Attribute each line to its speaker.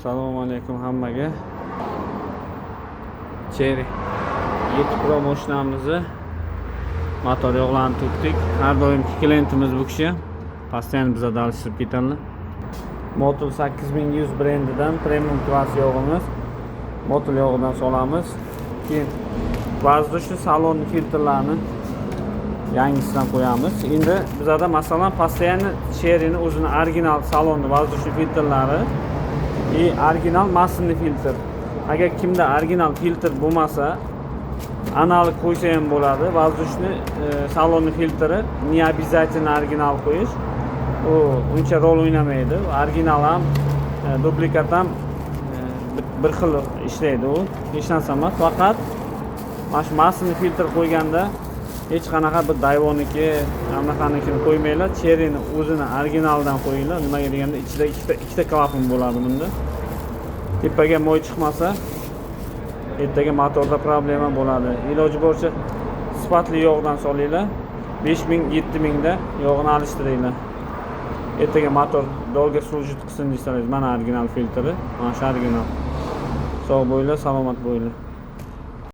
Speaker 1: Assalomu alaykum hammaga. Cherry 7 Pro mashinamizni motor yog'larini tutdik. Har doimki klientimiz bu kishi. Постоянно bizda alishtirib ketadilar. Motul 8100 brendidan premium klass yog'imiz. Motul yog'idan solamiz. Keyin воздушный salon filtrlarini yangisidan qo'yamiz. Endi bizda masalan постоянно Cherry'ni o'zini original salonni воздушный filtrlari и original massinli filtr. Agar kimda original filtr bo'lmasa, analog qo'ysa ham bo'ladi. Воздушный salonni filtri не обязательно original qo'yish. U uncha rol o'ynamaydi. Original ham, duplikat ham bir xil ishlaydi u. Hech narsa emas, faqat mana shu massinli filtr qo'yganda hech qanaqa bir dayvonniki, hamaqanikini qo'ymanglar. Cherry'ni o'zini originaldan qo'yinglar. Nimaga deganda ichida ikkita klapan bo'ladi bunda. Tepaga moy chiqmasa, ertaga motorda problema bo'ladi. Iloji boricha sifatli yog'dan solinglar. 5000-7000 da yog'ini alishtiringlar. Ertaga motor dolga служит qilsin desangiz, mana original filtri, mana shu original. Sog' bo'linglar, salomat bo'linglar.